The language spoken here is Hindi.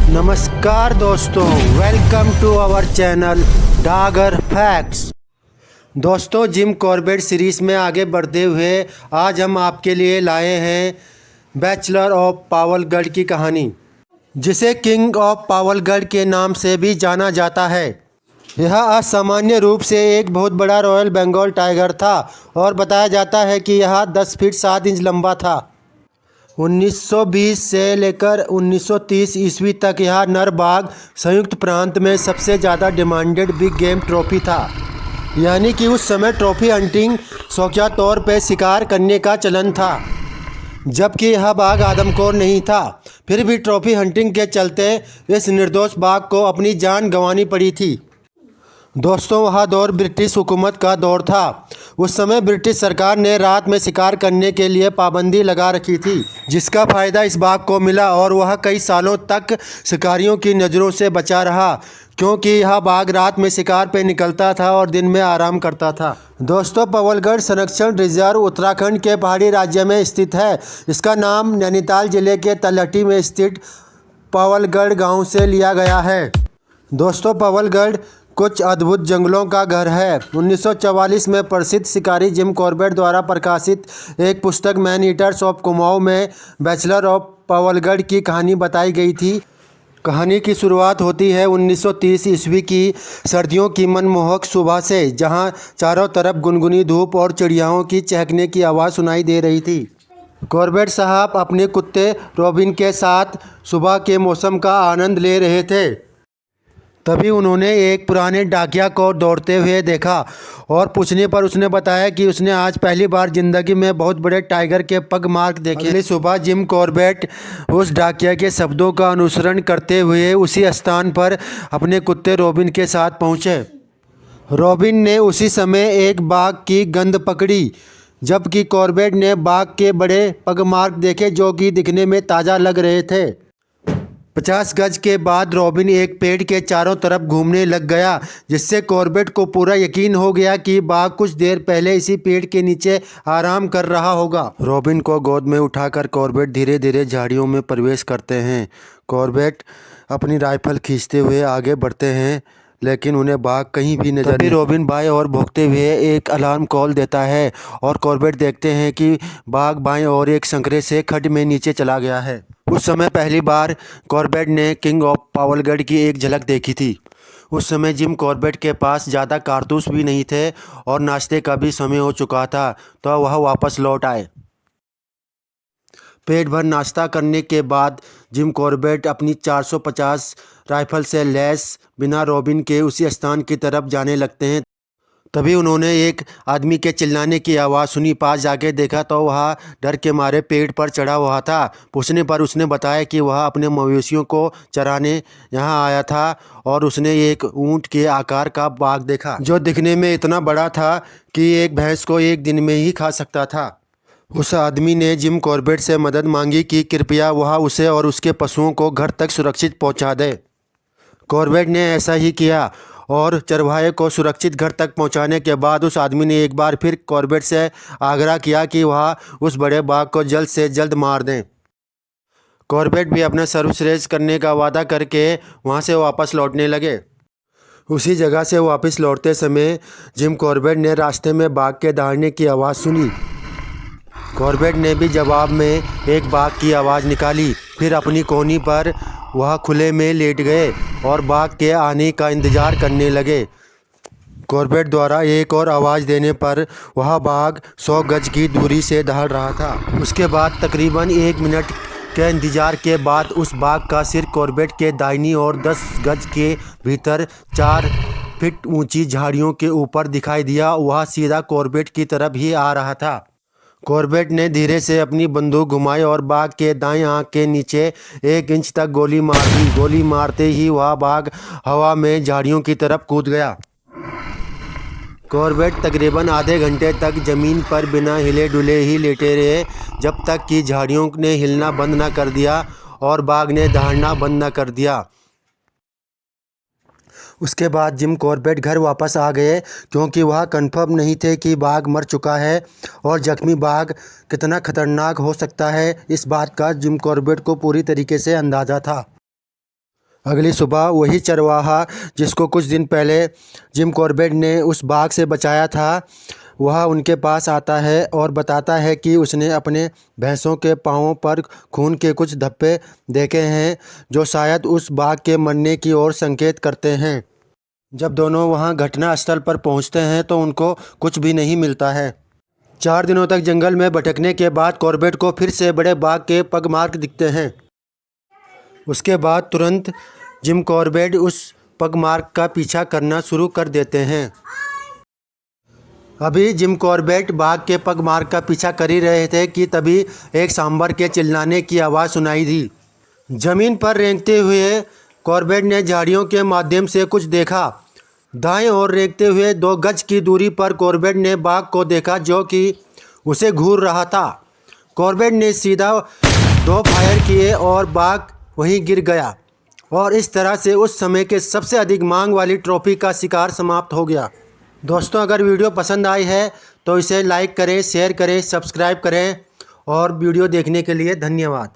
नमस्कार दोस्तों, welcome to our channel Dagar facts. दोस्तों, जिम कॉर्बेट सीरीज़ में आगे बढ़ते हुए आज हम आपके लिए लाए हैं बैचलर ऑफ पावरगढ़ की कहानी, जिसे किंग ऑफ पावरगढ़ के नाम से भी जाना जाता है। यह असामान्य रूप से एक बहुत बड़ा रॉयल बंगाल टाइगर था और बताया जाता है कि यह 10 फीट 7 इंच लंबा था। 1920 से लेकर 1930 ईस्वी तक यह नर बाघ संयुक्त प्रांत में सबसे ज़्यादा डिमांडेड बिग गेम ट्रॉफी था, यानी कि उस समय ट्रॉफी हंटिंग शौकिया तौर पर शिकार करने का चलन था, जबकि यह बाघ आदमखोर नहीं था। फिर भी ट्रॉफी हंटिंग के चलते इस निर्दोष बाघ को अपनी जान गंवानी पड़ी थी। दोस्तों, वह दौर ब्रिटिश हुकूमत का दौर था। उस समय ब्रिटिश सरकार ने रात में शिकार करने के लिए पाबंदी लगा रखी थी, जिसका फ़ायदा इस बाघ को मिला और वह कई सालों तक शिकारियों की नज़रों से बचा रहा, क्योंकि यह बाघ रात में शिकार पर निकलता था और दिन में आराम करता था। दोस्तों, पावरगढ़ संरक्षण रिजर्व उत्तराखंड के पहाड़ी राज्य में स्थित है। इसका नाम नैनीताल जिले के तलहटी में स्थित पावरगढ़ गाँव से लिया गया है। दोस्तों, पावरगढ़ कुछ अद्भुत जंगलों का घर है। 1944 में प्रसिद्ध शिकारी जिम कॉर्बेट द्वारा प्रकाशित एक पुस्तक मैन ईटर्स ऑफ कुमाऊं में बैचलर ऑफ पावरगढ़ की कहानी बताई गई थी। कहानी की शुरुआत होती है 1930 ईस्वी की सर्दियों की मनमोहक सुबह से, जहां चारों तरफ गुनगुनी धूप और चिड़ियाओं की चहकने की आवाज़ सुनाई दे रही थी। कॉर्बेट साहब अपने कुत्ते रॉबिन के साथ सुबह के मौसम का आनंद ले रहे थे। तभी उन्होंने एक पुराने डाकिया को दौड़ते हुए देखा और पूछने पर उसने बताया कि उसने आज पहली बार जिंदगी में बहुत बड़े टाइगर के पग मार्क देखे। अगली सुबह जिम कॉर्बेट उस डाकिया के शब्दों का अनुसरण करते हुए उसी स्थान पर अपने कुत्ते रॉबिन के साथ पहुंचे। रॉबिन ने उसी समय एक बाघ की गंध पकड़ी, जबकि कॉर्बेट ने बाघ के बड़े पग मार्क देखे जो कि दिखने में ताज़ा लग रहे थे। 50 गज के बाद रॉबिन एक पेड़ के चारों तरफ घूमने लग गया, जिससे कॉर्बेट को पूरा यकीन हो गया कि बाघ कुछ देर पहले इसी पेड़ के नीचे आराम कर रहा होगा। रॉबिन को गोद में उठाकर कॉर्बेट धीरे धीरे झाड़ियों में प्रवेश करते हैं। कॉर्बेट अपनी राइफल खींचते हुए आगे बढ़ते हैं, लेकिन उन्हें बाघ कहीं भी नजर नहीं। रॉबिन बाएं ओर भौंकते हुए एक अलार्म कॉल देता है और कॉर्बेट देखते हैं कि बाघ बाएं ओर एक संकरे से खड्ड में नीचे चला गया है। उस समय पहली बार कॉर्बेट ने किंग ऑफ पावरगढ़ की एक झलक देखी थी। उस समय जिम कॉर्बेट के पास ज़्यादा कारतूस भी नहीं थे और नाश्ते का भी समय हो चुका था, तो वह वापस लौट आए। पेट भर नाश्ता करने के बाद जिम कॉर्बेट अपनी 450 राइफल से लैस बिना रॉबिन के उसी स्थान की तरफ जाने लगते हैं। तभी उन्होंने एक आदमी के चिल्लाने की आवाज़ सुनी। पास जाके देखा तो वह डर के मारे पेड़ पर चढ़ा हुआ था। पूछने पर उसने बताया कि वह अपने मवेशियों को चराने यहाँ आया था और उसने एक ऊंट के आकार का बाघ देखा, जो दिखने में इतना बड़ा था कि एक भैंस को एक दिन में ही खा सकता था। उस आदमी ने जिम कॉर्बेट से मदद मांगी कि कृपया वह उसे और उसके पशुओं को घर तक सुरक्षित पहुँचा दे। कॉर्बेट ने ऐसा ही किया और चरवाहे को सुरक्षित घर तक पहुंचाने के बाद उस आदमी ने एक बार फिर कॉर्बेट से आग्रह किया कि वह उस बड़े बाघ को जल्द से जल्द मार दें। कॉर्बेट भी अपना सर्वश्रेष्ठ करने का वादा करके वहां से वापस लौटने लगे। उसी जगह से वापस लौटते समय जिम कॉर्बेट ने रास्ते में बाघ के दहाड़ने की आवाज़ सुनी। कॉर्बेट ने भी जवाब में एक बाघ की आवाज़ निकाली। फिर अपनी कोहनी पर वह खुले में लेट गए और बाघ के आने का इंतज़ार करने लगे। कॉर्बेट द्वारा एक और आवाज़ देने पर वह बाघ 100 गज की दूरी से दहाड़ रहा था। उसके बाद तकरीबन 1 मिनट के इंतज़ार के बाद उस बाघ का सिर कॉर्बेट के दाहिनी ओर 10 गज के भीतर 4 फीट ऊंची झाड़ियों के ऊपर दिखाई दिया। वह सीधा कॉर्बेट की तरफ ही आ रहा था। कॉर्बेट ने धीरे से अपनी बंदूक घुमाई और बाघ के दाएं आंख के नीचे 1 इंच तक गोली मार दी। गोली मारते ही वह बाघ हवा में झाड़ियों की तरफ कूद गया। कॉर्बेट तकरीबन आधे घंटे तक ज़मीन पर बिना हिले डुले ही लेटे रहे, जब तक कि झाड़ियों ने हिलना बंद न कर दिया और बाघ ने दहाड़ना बंद न कर दिया। उसके बाद जिम कॉर्बेट घर वापस आ गए, क्योंकि वह कन्फर्म नहीं थे कि बाघ मर चुका है और जख्मी बाघ कितना खतरनाक हो सकता है। इस बात का जिम कॉर्बेट को पूरी तरीके से अंदाज़ा था। अगली सुबह वही चरवाहा जिसको कुछ दिन पहले जिम कॉर्बेट ने उस बाघ से बचाया था, वह उनके पास आता है और बताता है कि उसने अपने भैंसों के पाँवों पर खून के कुछ धब्बे देखे हैं जो शायद उस बाघ के मरने की ओर संकेत करते हैं। जब दोनों वहां घटना स्थल पर पहुंचते हैं तो उनको कुछ भी नहीं मिलता है। 4 दिनों तक जंगल में भटकने के बाद कॉर्बेट को फिर से बड़े बाघ के पगमार्क दिखते हैं। उसके बाद तुरंत जिम कॉर्बेट उस पगमार्क का पीछा करना शुरू कर देते हैं। अभी जिम कॉर्बेट बाघ के पगमार्क का पीछा कर ही रहे थे कि तभी एक सांभर के चिल्लाने की आवाज़ सुनाई दी। जमीन पर रेंगते हुए कॉर्बेट ने झाड़ियों के माध्यम से कुछ देखा। दाएं ओर रेंगते हुए 2 गज की दूरी पर कॉर्बेट ने बाघ को देखा जो कि उसे घूर रहा था। कॉर्बेट ने सीधा 2 फायर किए और बाघ वहीं गिर गया और इस तरह से उस समय के सबसे अधिक मांग वाली ट्रॉफी का शिकार समाप्त हो गया। दोस्तों, अगर वीडियो पसंद आई है तो इसे लाइक करें, शेयर करें, सब्सक्राइब करें और वीडियो देखने के लिए धन्यवाद।